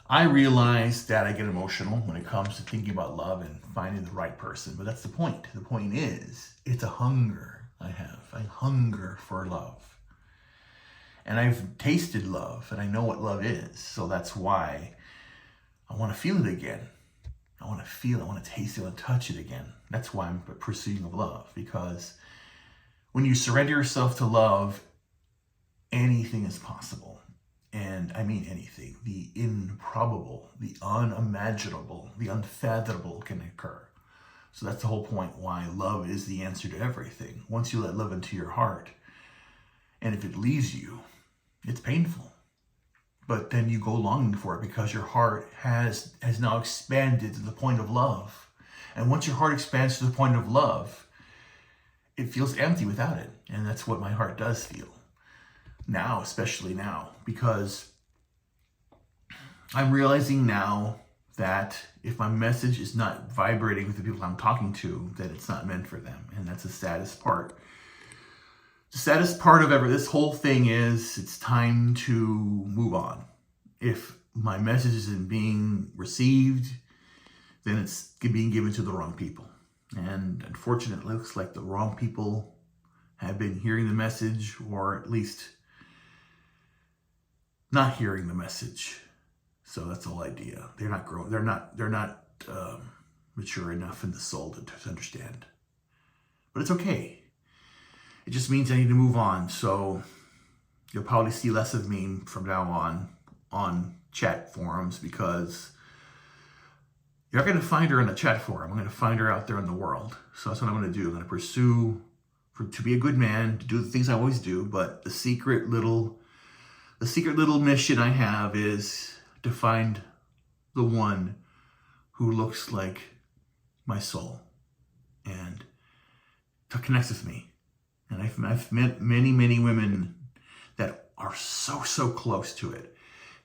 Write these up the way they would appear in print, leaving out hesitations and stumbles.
I realize that I get emotional when it comes to thinking about love and finding the right person, but that's the point. The point is, it's a hunger I have. I hunger for love. And I've tasted love, and I know what love is. So that's why I want to feel it again. I want to feel it, I want to taste it, I want to touch it again. That's why I'm pursuing of love, because when you surrender yourself to love, anything is possible. And I mean anything. The improbable, the unimaginable, the unfathomable can occur. So that's the whole point why love is the answer to everything. Once you let love into your heart, and if it leaves you, it's painful. But then you go longing for it because your heart has now expanded to the point of love. And once your heart expands to the point of love, it feels empty without it. And that's what my heart does feel. Now, especially now, because I'm realizing now that if my message is not vibrating with the people I'm talking to, then it's not meant for them. And that's the saddest part. The saddest part of this whole thing is it's time to move on. If my message isn't being received, then it's being given to the wrong people. And unfortunately, it looks like the wrong people have been hearing the message, or at least not hearing the message. So that's the whole idea. They're not growing. They're not mature enough in the soul to understand. But it's okay. It just means I need to move on. So you'll probably see less of me from now on chat forums, because you're not going to find her in a chat forum. I'm going to find her out there in the world. So that's what I'm going to do. I'm going to pursue to be a good man, to do the things I always do. But the secret little mission I have is to find the one who looks like my soul and to connect with me. And I've met many women that are so close to it.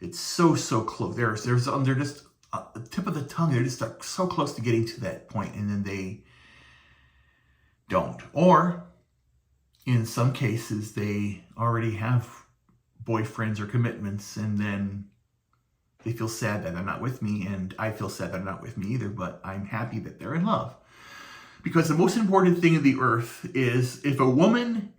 It's so close. They're just the tip of the tongue. They're just like so close to getting to that point, and then they don't. Or in some cases, they already have boyfriends or commitments, and then they feel sad that they're not with me, and I feel sad that they're not with me either, but I'm happy that they're in love. Because the most important thing in the earth is, if a woman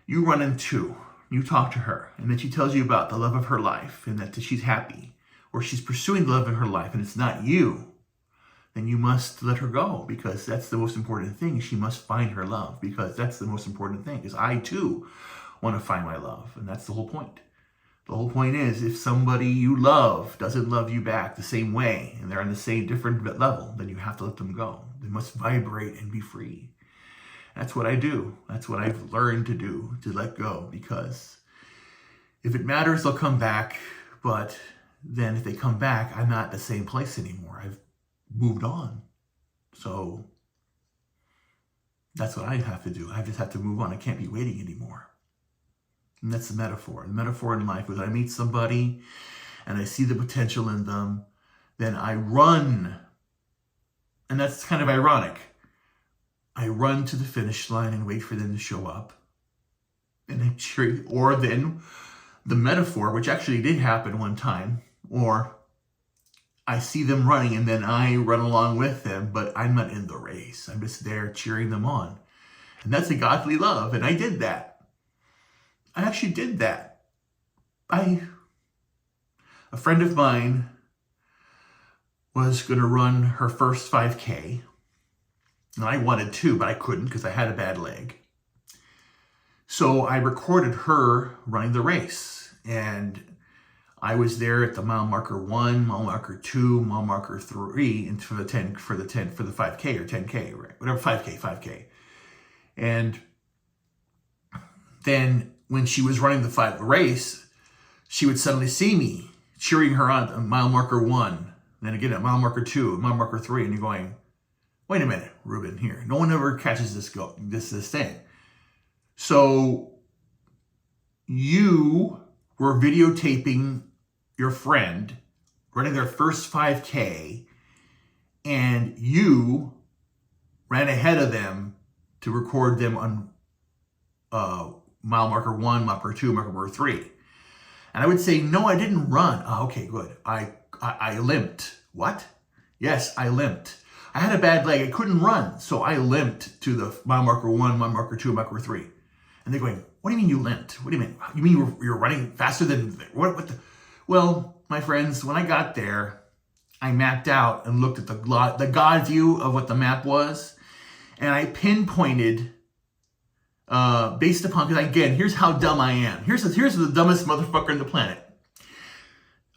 you run into, you talk to her, and then she tells you about the love of her life, and that she's happy, or she's pursuing the love of her life, and it's not you, then you must let her go, because that's the most important thing. She must find her love, because that's the most important thing, because I too want to find my love, and that's the whole point. The whole point is, if somebody you love doesn't love you back the same way, and they're on the same different level, then you have to let them go. They must vibrate and be free. That's what I do. That's what I've learned to do, to let go, because if it matters, they'll come back. But then if they come back, I'm not the same place anymore. I've moved on. So that's what I have to do. I just have to move on. I can't be waiting anymore. And that's the metaphor. The metaphor in life is, I meet somebody and I see the potential in them, then I run. And that's kind of ironic. I run to the finish line and wait for them to show up. And I cheer. Or then the metaphor, which actually did happen one time, or I see them running and then I run along with them, but I'm not in the race. I'm just there cheering them on. And that's a godly love. And I did that. I actually did that. A friend of mine was going to run her first 5K. And I wanted to, but I couldn't because I had a bad leg. So I recorded her running the race. And I was there at the mile marker 1, mile marker 2, mile marker 3, and for the 5K or 10K, right? Whatever, 5K. And then when she was running the race, she would suddenly see me cheering her on at mile marker 1, then again at mile marker 2, mile marker 3, and you're going, wait a minute, Ruben, here. No one ever catches this thing. So you were videotaping your friend running their first 5K, and you ran ahead of them to record them on mile marker 1, mile marker 2, mile marker 3. And I would say, no, I didn't run. Oh, okay, good. I I limped. What? Yes, I limped. I had a bad leg. I couldn't run. So I limped to the mile marker 1, mile marker 2, mile marker 3. And they're going, what do you mean you limped? What do you mean? You mean you're running faster than, what the? Well, my friends, when I got there, I mapped out and looked at the God view of what the map was. And I pinpointed, based upon, because again, here's how dumb I am. Here's the dumbest motherfucker on the planet.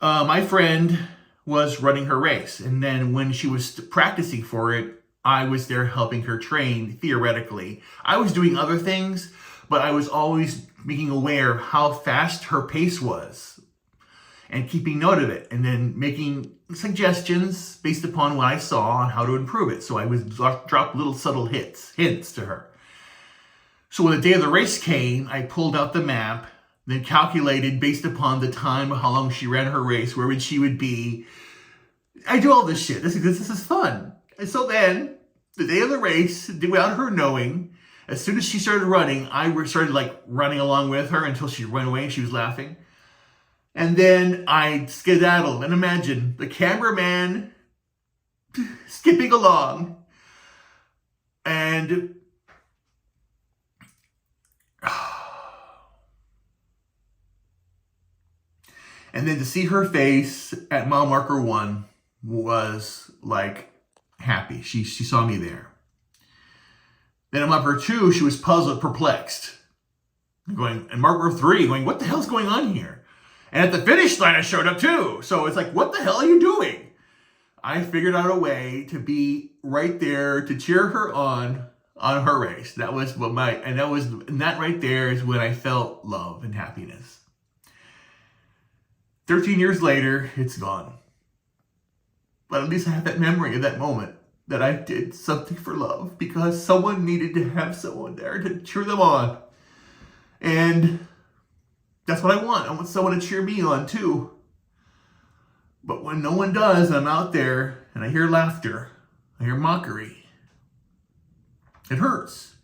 My friend was running her race. And then when she was practicing for it, I was there helping her train, theoretically. I was doing other things, but I was always being aware of how fast her pace was and keeping note of it, and then making suggestions based upon what I saw on how to improve it. So I would drop little subtle hints to her. So when the day of the race came, I pulled out the map, then calculated based upon the time, how long she ran her race, where she would be. I do all this shit. This is fun. And so then, the day of the race, without her knowing, as soon as she started running, I started like running along with her until she ran away and she was laughing. And then I skedaddled. And imagine the cameraman skipping along. And then to see her face at mile marker 1 was like happy. She saw me there. Then at marker 2, she was puzzled, perplexed. And marker 3, going, what the hell's going on here? And at the finish line, I showed up too. So it's like, what the hell are you doing? I figured out a way to be right there to cheer her on her race. That was what and that right there is when I felt love and happiness. 13 years later, it's gone. But at least I have that memory of that moment that I did something for love because someone needed to have someone there to cheer them on. And that's what I want. I want someone to cheer me on too. But when no one does, I'm out there and I hear laughter, I hear mockery. It hurts,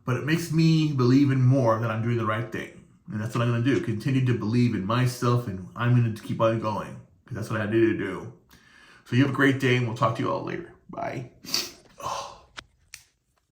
but it makes me believe in more that I'm doing the right thing. And that's what I'm going to do. Continue to believe in myself, and I'm going to keep on going because that's what I need to do. So you have a great day, and we'll talk to you all later. Bye.